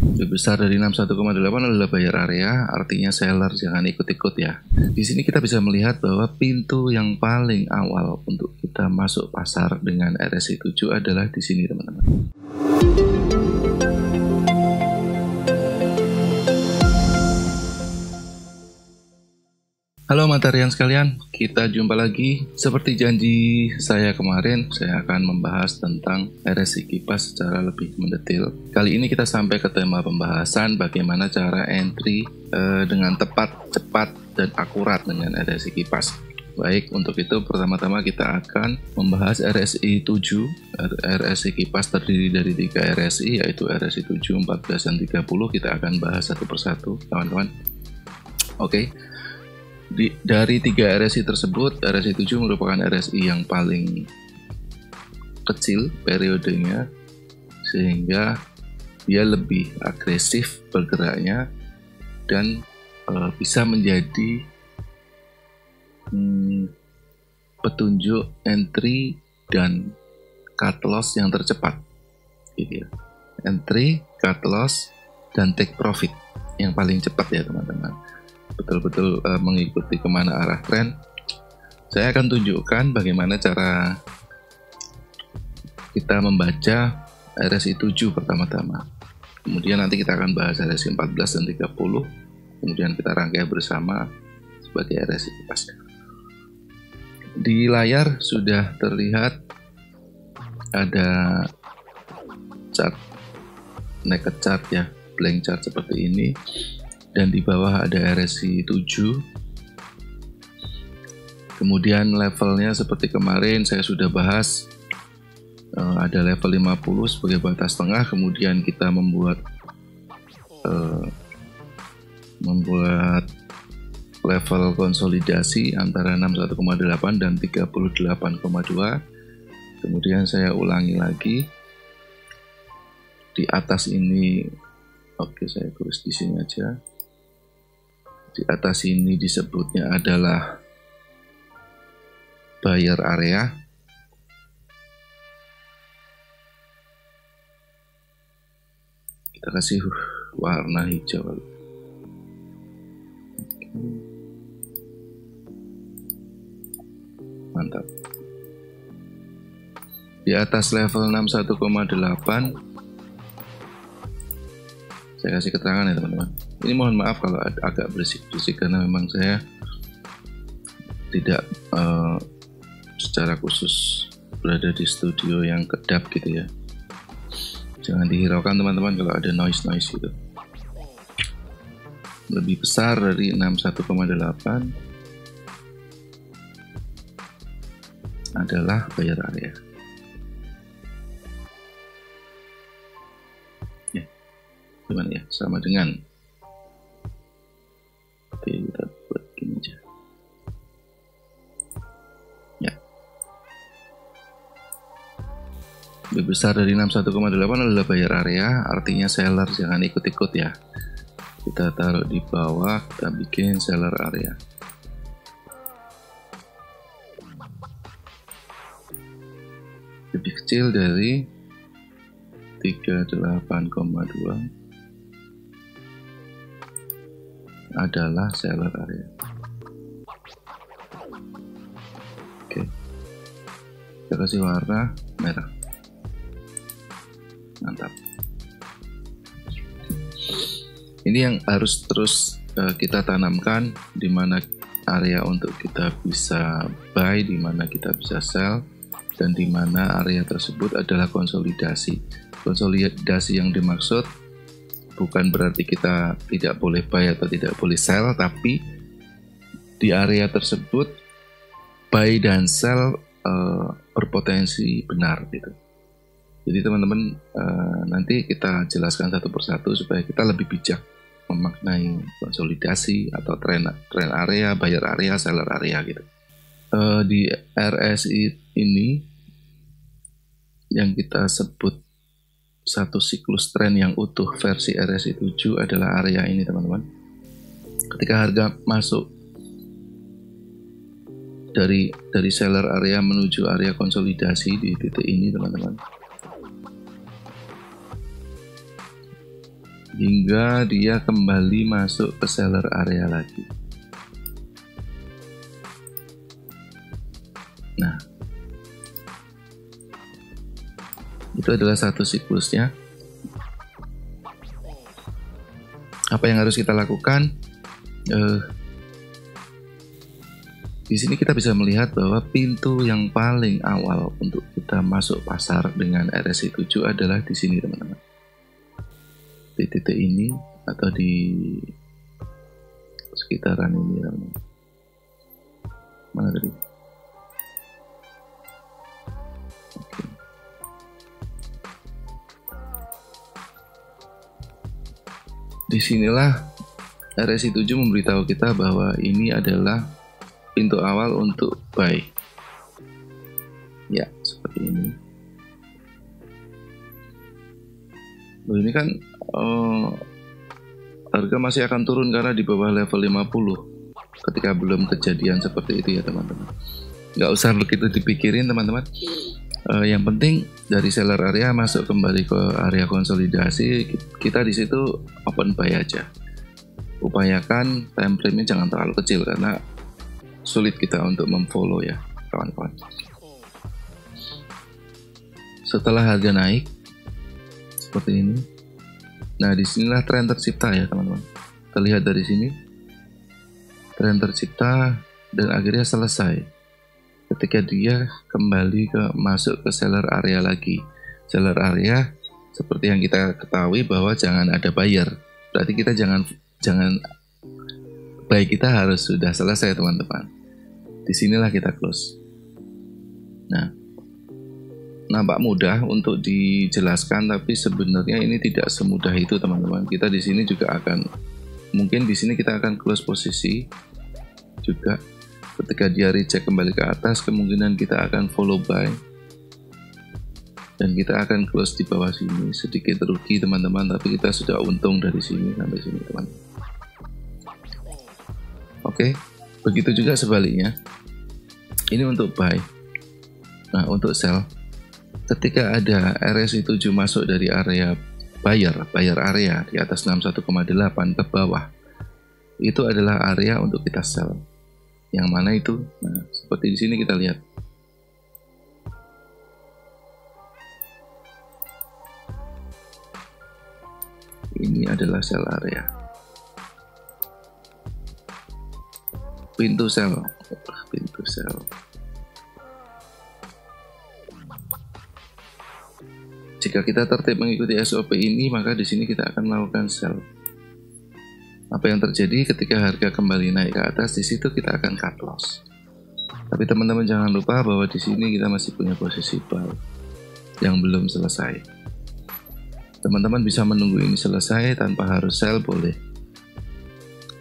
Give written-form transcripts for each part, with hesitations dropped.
Lebih besar dari 61,8 adalah buyer area, artinya seller jangan ikut-ikut ya. Di sini kita bisa melihat bahwa pintu yang paling awal untuk kita masuk pasar dengan RSI 7 adalah di sini teman-teman. Halo matarian sekalian, kita jumpa lagi. Seperti janji saya kemarin, saya akan membahas tentang RSI kipas secara lebih mendetail. Kali ini kita sampai ke tema pembahasan bagaimana cara entry dengan tepat, cepat, dan akurat dengan RSI kipas. Baik, untuk itu pertama-tama kita akan membahas RSI 7. RSI kipas terdiri dari 3 RSI, yaitu RSI 7, 14, dan 30. Kita akan bahas satu persatu, teman-teman. Oke. Dari 3 RSI tersebut, RSI 7 merupakan RSI yang paling kecil periodenya, sehingga dia lebih agresif bergeraknya dan bisa menjadi petunjuk entry dan cut loss yang tercepat gitu ya. Entry, cut loss, dan take profit yang paling cepat ya teman-teman. Betul-betul mengikuti kemana arah tren. Saya akan tunjukkan bagaimana cara kita membaca RSI 7 pertama-tama. Kemudian nanti kita akan bahas RSI 14 dan 30. Kemudian kita rangkai bersama sebagai RSI kipas. Di layar sudah terlihat ada chart, naked chart ya, blank chart seperti ini. Dan di bawah ada RSI 7. Kemudian levelnya seperti kemarin saya sudah bahas, ada level 50 sebagai batas tengah. Kemudian kita membuat level konsolidasi antara 61,8 dan 38,2. Kemudian saya ulangi lagi di atas ini. Oke, saya tulis di sini aja. Di atas ini disebutnya adalah buyer area. Kita kasih warna hijau. Mantap. Di atas level 61,8 saya kasih keterangan ya teman-teman. Ini mohon maaf kalau agak berisik-berisik karena memang saya tidak secara khusus berada di studio yang kedap gitu ya. Jangan dihiraukan teman-teman kalau ada noise gitu. Lebih besar dari 61,8 adalah buyer area. Gimana ya, sama dengan, oke kita buat gini aja ya. Lebih besar dari 61,8 adalah buyer area, artinya seller jangan ikut-ikut ya. Kita taruh di bawah, kita bikin seller area. Lebih kecil dari 38,2 adalah seller area. Oke, kita kasih warna merah. Mantap. Ini yang harus terus kita tanamkan, di mana area untuk kita bisa buy, di mana kita bisa sell, dan di mana area tersebut adalah konsolidasi. Konsolidasi yang dimaksud bukan berarti kita tidak boleh buy atau tidak boleh sell, tapi di area tersebut buy dan sell berpotensi benar gitu. Jadi teman-teman nanti kita jelaskan satu persatu supaya kita lebih bijak memaknai konsolidasi atau tren area, buyer area, seller area gitu. Di RSI ini yang kita sebut satu siklus tren yang utuh versi RSI 7 adalah area ini teman-teman. Ketika harga masuk dari seller area menuju area konsolidasi di titik ini teman-teman, hingga dia kembali masuk ke seller area lagi. Nah, itu adalah satu siklusnya. Apa yang harus kita lakukan? Di sini kita bisa melihat bahwa pintu yang paling awal untuk kita masuk pasar dengan RSI 7 adalah di sini, teman-teman. Di titik ini atau di sekitaran ini, teman-teman. Mana tadi? Oke. Disinilah RSI 7 memberitahu kita bahwa ini adalah pintu awal untuk buy. Ya, seperti ini. Ini kan harga masih akan turun karena di bawah level 50 ketika belum kejadian seperti itu ya, teman-teman. Nggak usah begitu dipikirin, teman-teman. Yang penting dari seller area masuk kembali ke area konsolidasi, kita di situ open buy aja. Upayakan time frame-nya jangan terlalu kecil karena sulit kita untuk memfollow ya, kawan-kawan. Setelah harga naik seperti ini, nah disinilah tren tercipta ya, teman-teman. Terlihat dari sini tren tercipta dan akhirnya selesai ketika dia kembali masuk ke seller area lagi. Seller area seperti yang kita ketahui bahwa jangan ada buyer, berarti kita jangan buy kita harus sudah selesai, teman-teman. Disinilah kita close. Nah, nampak mudah untuk dijelaskan, tapi sebenarnya ini tidak semudah itu, teman-teman. Kita di sini juga mungkin di sini kita akan close posisi juga. Ketika dia reject kembali ke atas, kemungkinan kita akan follow buy dan kita akan close di bawah sini. Sedikit rugi, teman-teman, tapi kita sudah untung dari sini sampai sini, teman. Oke, begitu juga sebaliknya. Ini untuk buy. Nah, untuk sell, ketika ada RSI 7 masuk dari area buyer area di atas 61,8 ke bawah, itu adalah area untuk kita sell. Yang mana itu? Nah, seperti di sini kita lihat. Ini adalah sell area. Pintu sell. Jika kita tertib mengikuti SOP ini, maka di sini kita akan melakukan sell. Apa yang terjadi ketika harga kembali naik ke atas, di situ kita akan cut loss. Tapi teman-teman jangan lupa bahwa di sini kita masih punya posisi buy yang belum selesai. Teman-teman bisa menunggu ini selesai tanpa harus sell, boleh.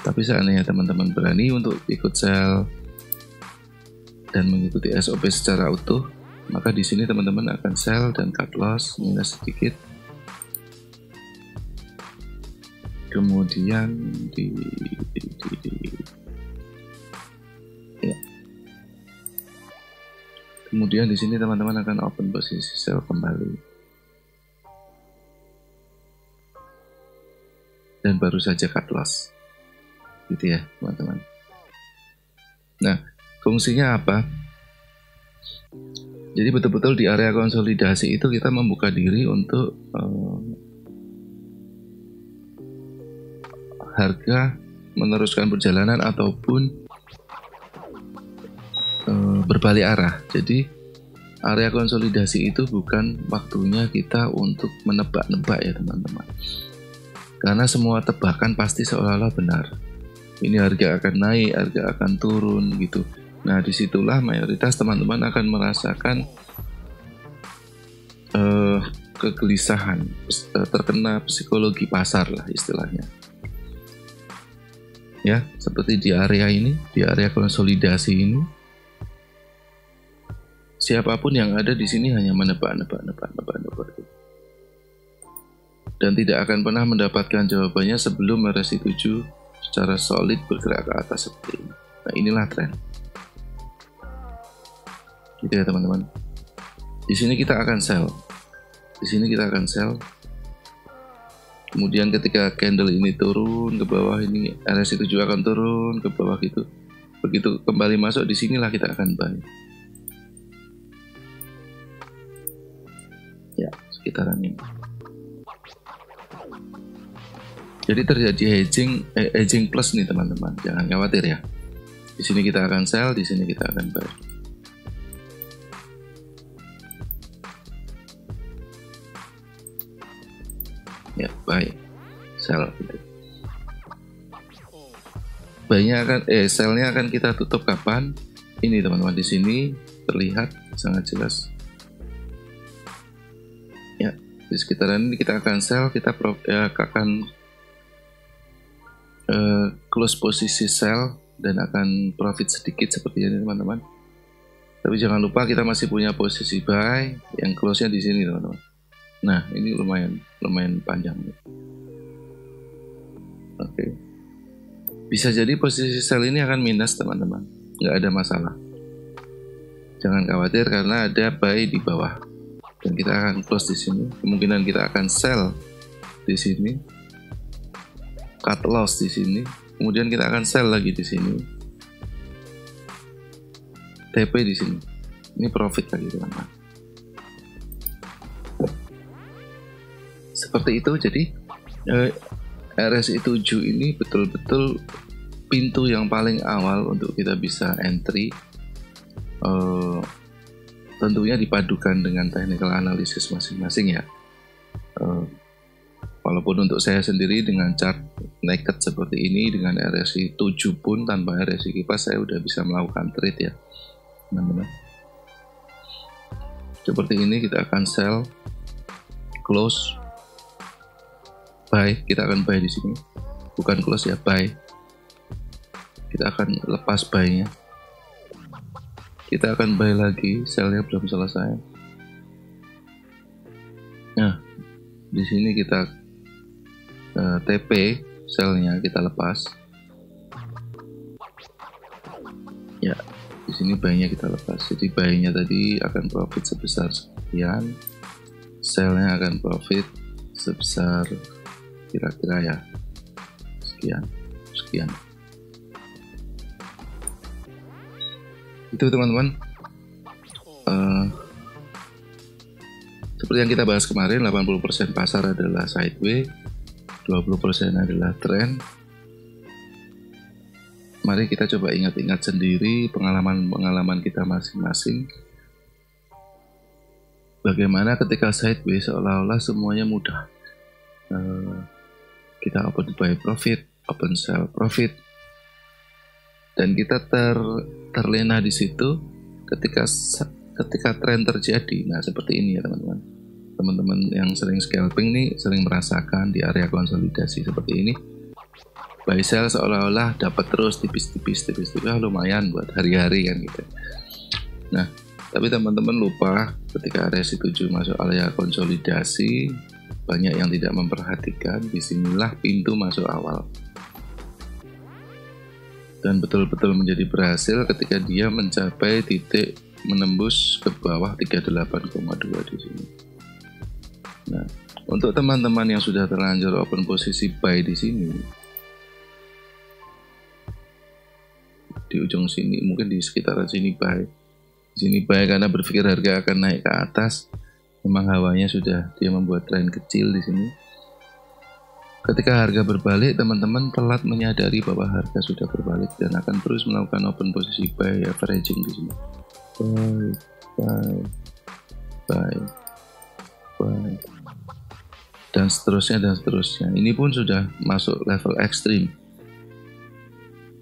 Tapi seandainya teman-teman berani untuk ikut sell dan mengikuti SOP secara utuh, maka di sini teman-teman akan sell dan cut loss minus sedikit. Kemudian ya. Kemudian di sini teman-teman akan open posisi sell kembali. Dan baru saja cut loss. Gitu ya, teman-teman. Nah, fungsinya apa? Jadi betul-betul di area konsolidasi itu kita membuka diri untuk harga meneruskan perjalanan ataupun berbalik arah. Jadi area konsolidasi itu bukan waktunya kita untuk menebak-nebak ya, teman-teman. Karena semua tebakan pasti seolah-olah benar. Ini harga akan naik, harga akan turun gitu. Nah, disitulah mayoritas teman-teman akan merasakan kegelisahan, terkena psikologi pasar lah istilahnya. Ya, seperti di area ini, di area konsolidasi ini, siapapun yang ada di sini hanya menebak-nebak, dan tidak akan pernah mendapatkan jawabannya sebelum RSI 7 secara solid bergerak ke atas seperti ini. Nah, inilah tren. Gitu ya, teman-teman. Di sini kita akan sell. Di sini kita akan sell. Kemudian ketika candle ini turun ke bawah, ini RSI 7 akan turun ke bawah gitu. Begitu kembali masuk di sinilah kita akan buy. Ya, sekitaran ini. Jadi terjadi hedging plus nih teman-teman. Jangan khawatir ya. Di sini kita akan sell, di sini kita akan buy. Ya, buy, sell gitu. Buy-nya akan sell-nya akan kita tutup kapan? Ini teman-teman, di sini terlihat sangat jelas. Ya, di sekitaran ini kita akan sell, kita akan close posisi sell dan akan profit sedikit seperti ini teman-teman. Tapi jangan lupa kita masih punya posisi buy yang close-nya di sini teman-teman. Nah, ini lumayan panjang. Oke. Bisa jadi posisi sell ini akan minus teman-teman. Nggak ada masalah. Jangan khawatir karena ada buy di bawah. Dan kita akan close di sini. Kemungkinan kita akan sell di sini. Cut loss di sini. Kemudian kita akan sell lagi di sini. TP di sini. Ini profit lagi teman-teman. Seperti itu. Jadi RSI 7 ini betul-betul pintu yang paling awal untuk kita bisa entry. Tentunya dipadukan dengan technical analysis masing-masing ya. Walaupun untuk saya sendiri dengan chart naked seperti ini dengan RSI 7 pun tanpa RSI kipas saya udah bisa melakukan trade ya teman-teman. Seperti ini kita akan sell, close, buy. Kita akan buy di sini, bukan close ya, buy. Kita akan lepas buy-nya. Kita akan buy lagi, sell-nya belum selesai. Nah, di sini kita TP, sell-nya kita lepas. Ya, di sini buy-nya kita lepas. Jadi buy-nya tadi akan profit sebesar sekian, sell-nya akan profit sebesar kira-kira ya sekian. Itu teman-teman, seperti yang kita bahas kemarin, 80% pasar adalah sideways, 20% adalah trend. Mari kita coba ingat-ingat sendiri pengalaman kita masing-masing. Bagaimana ketika sideways seolah-olah semuanya mudah. Kita open buy profit, open sell profit, dan kita terlena di situ ketika tren terjadi. Nah, seperti ini ya teman-teman. Teman-teman yang sering scalping nih sering merasakan di area konsolidasi seperti ini. Buy sell seolah-olah dapat terus tipis-tipis, lumayan buat hari-hari kan gitu. Nah, tapi teman-teman lupa ketika RSI 7 masuk area konsolidasi, banyak yang tidak memperhatikan. Disinilah pintu masuk awal. Dan betul-betul menjadi berhasil ketika dia mencapai titik menembus ke bawah 38,2 di sini. Nah, untuk teman-teman yang sudah terlanjur open posisi buy di sini, di ujung sini, mungkin di sekitaran sini buy. Di sini buy karena berpikir harga akan naik ke atas. Memang hawanya sudah dia membuat tren kecil di sini. Ketika harga berbalik, teman-teman telat menyadari bahwa harga sudah berbalik dan akan terus melakukan open posisi buy averaging di sini. Buy. Dan seterusnya. Ini pun sudah masuk level ekstrim.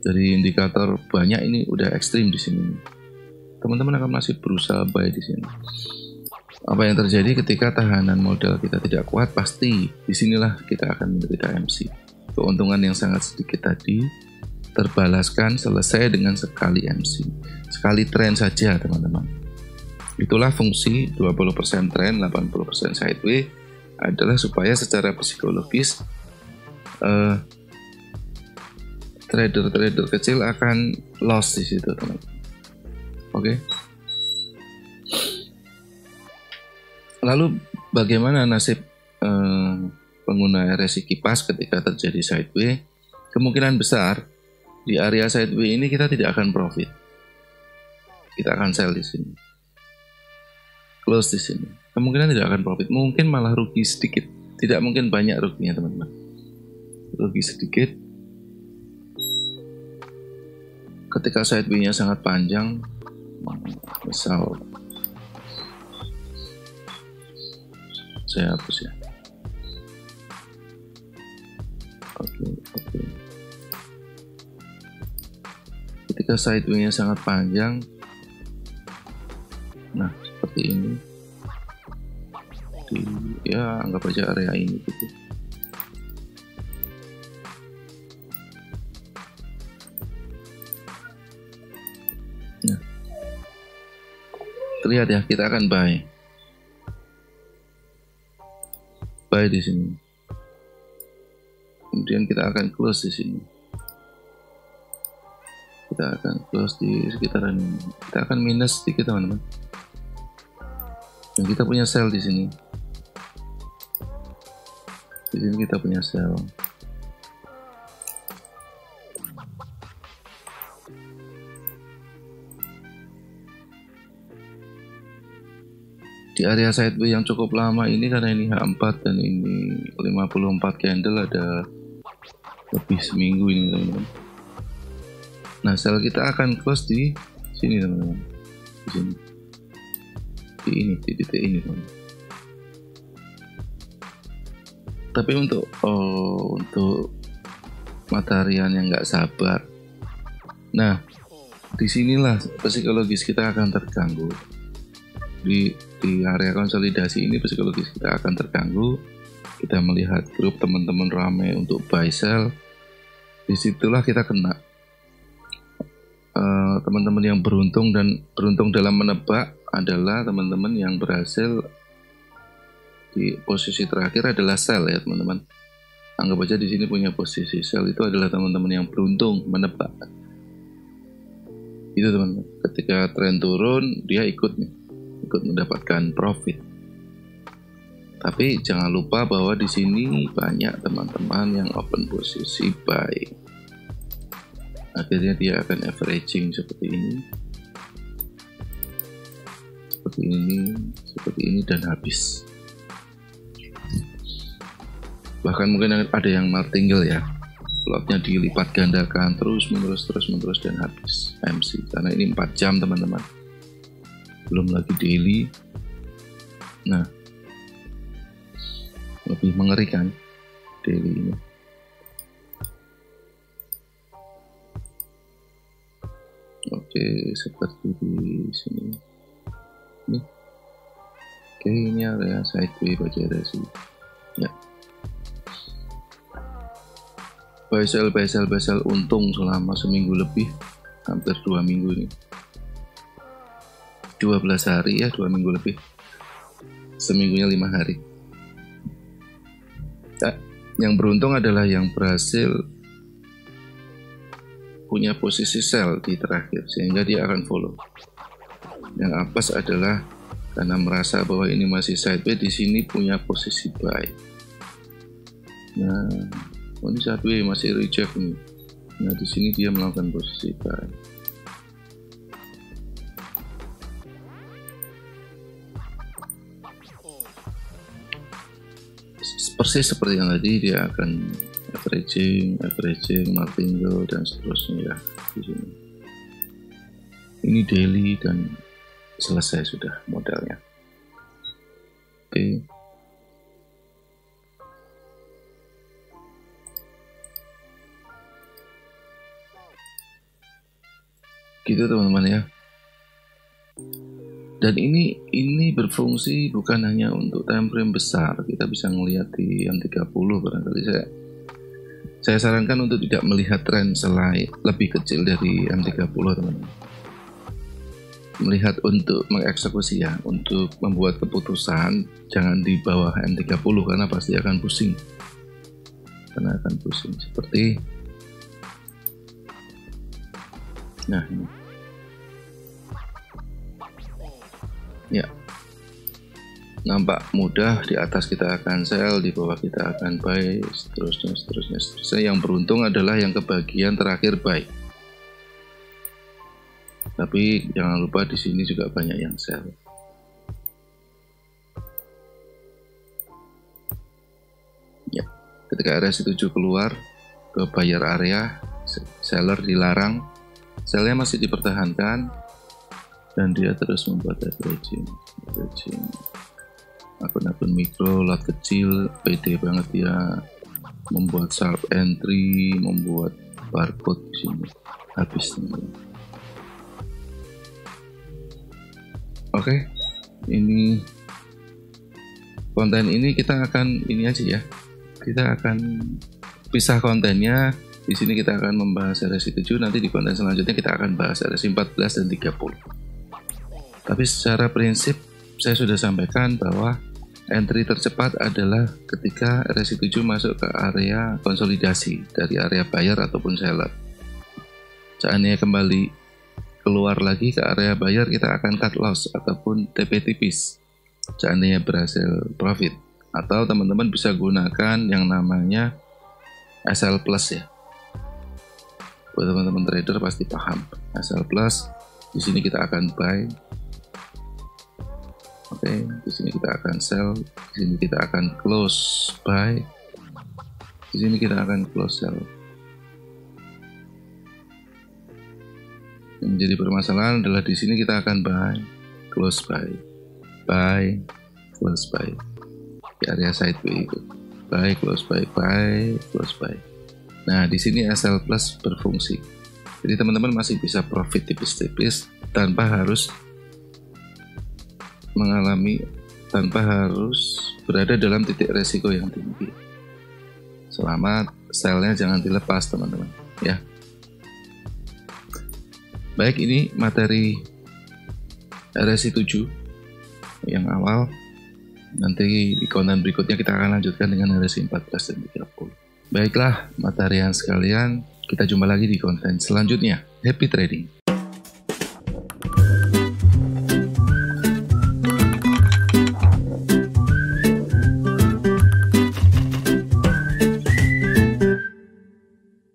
Dari indikator banyak ini udah ekstrim di sini. Teman-teman akan masih berusaha buy di sini. Apa yang terjadi ketika tahanan modal kita tidak kuat? Pasti disinilah kita akan menderita MC. Keuntungan yang sangat sedikit tadi terbalaskan selesai dengan sekali MC, sekali tren saja teman-teman. Itulah fungsi 20% tren, 80% sideways adalah supaya secara psikologis trader-trader kecil akan loss di situ teman-teman. Oke. Lalu bagaimana nasib pengguna RSI kipas ketika terjadi sideway, kemungkinan besar di area sideway ini kita tidak akan profit. Kita akan sell di sini, close di sini. Kemungkinan tidak akan profit, mungkin malah rugi sedikit. Tidak mungkin banyak ruginya teman-teman. Rugi sedikit. Ketika sideway-nya sangat panjang, misal saya hapus ya. Oke. Ketika sideway-nya sangat panjang, nah seperti ini, ya anggap aja area ini gitu. Nah, terlihat ya, kita akan buy di sini. Kemudian kita akan close di sini. Kita akan close di sekitaran ini. Kita akan minus sedikit teman-teman. Dan kita punya sell di sini. Di sini kita punya sell. Di area sideway yang cukup lama ini, karena ini H4 dan ini 54 candle, ada lebih seminggu ini teman-teman. Nah, sell kita akan close di sini teman-teman. Di sini. Di titik ini teman-teman. Tapi untuk mataharian yang nggak sabar, nah disinilah psikologis kita akan terganggu. Di area konsolidasi ini psikologis kita akan terganggu. Kita melihat grup teman-teman ramai untuk buy sell, disitulah kita kena. Teman-teman yang beruntung dalam menebak adalah teman-teman yang berhasil di posisi terakhir adalah sell ya teman-teman. Anggap aja di sini punya posisi sell, itu adalah teman-teman yang beruntung menebak. Itu teman-teman. Ketika tren turun, dia ikut mendapatkan profit. Tapi jangan lupa bahwa di sini banyak teman-teman yang open posisi buy. Akhirnya dia akan averaging seperti ini dan habis. Bahkan mungkin ada yang martingale ya, lotnya dilipat gandakan terus menerus dan habis MC, karena ini 4 jam teman-teman, belum lagi daily. Nah, lebih mengerikan daily ini. Oke, seperti di sini. Ini. Oke, ini area sideway bagi RSI. Ya. Buy sell untung selama seminggu lebih, hampir 2 minggu ini. 12 hari ya, 2 minggu lebih. Seminggunya 5 hari. Nah, yang beruntung adalah yang berhasil punya posisi sell di terakhir, sehingga dia akan follow. Yang apes adalah karena merasa bahwa ini masih sideway, di sini punya posisi buy. Nah, ini sideway masih reject nih. Nah, di sini dia melakukan posisi buy. Persis seperti yang tadi, dia akan averaging, martingale dan seterusnya ya di sini. Ini daily dan selesai sudah modalnya. Oke. Gitu teman-teman ya. Dan ini berfungsi bukan hanya untuk time frame besar. Kita bisa melihat di M30 barangkali. Saya sarankan untuk tidak melihat tren selain lebih kecil dari M30 teman-teman. Melihat untuk mengeksekusi ya, untuk membuat keputusan jangan di bawah M30 karena pasti akan pusing. Seperti nah ini. Ya. nampak mudah, di atas kita akan sell, di bawah kita akan buy, seterusnya. Yang beruntung adalah yang kebagian terakhir buy. Tapi jangan lupa di sini juga banyak yang sell. Ya, ketika RSI 7 keluar ke buyer area, seller dilarang, sellnya masih dipertahankan, dan dia terus membuat averaging. Akun-akun mikro, lot kecil, pede banget ya, membuat sharp entry, membuat barcode di sini, habis nih. Oke, ini konten ini kita akan ini aja ya, kita akan pisah kontennya. Di sini kita akan membahas RSI 7, nanti di konten selanjutnya kita akan bahas RSI 14 dan 30. Tapi secara prinsip saya sudah sampaikan bahwa entry tercepat adalah ketika RSI 7 masuk ke area konsolidasi dari area buyer ataupun seller. Seandainya kembali keluar lagi ke area buyer, kita akan cut loss ataupun TP tipis seandainya berhasil profit. Atau teman-teman bisa gunakan yang namanya SL plus ya. Buat teman-teman trader pasti paham. SL plus, di sini kita akan buy. Oke, di sini kita akan sell, di sini kita akan close buy, di sini kita akan close sell. Yang menjadi permasalahan adalah di sini kita akan buy, close buy, buy, close buy. Di area sideway itu, buy, close buy, buy, close buy. Nah, di sini SL plus berfungsi. Jadi teman-teman masih bisa profit tipis-tipis tanpa harus berada dalam titik resiko yang tinggi. Selama sellnya jangan dilepas teman-teman ya. Baik, ini materi RSI 7 yang awal. Nanti di konten berikutnya kita akan lanjutkan dengan RSI 14 dan 30. Baiklah materian sekalian, kita jumpa lagi di konten selanjutnya. Happy trading!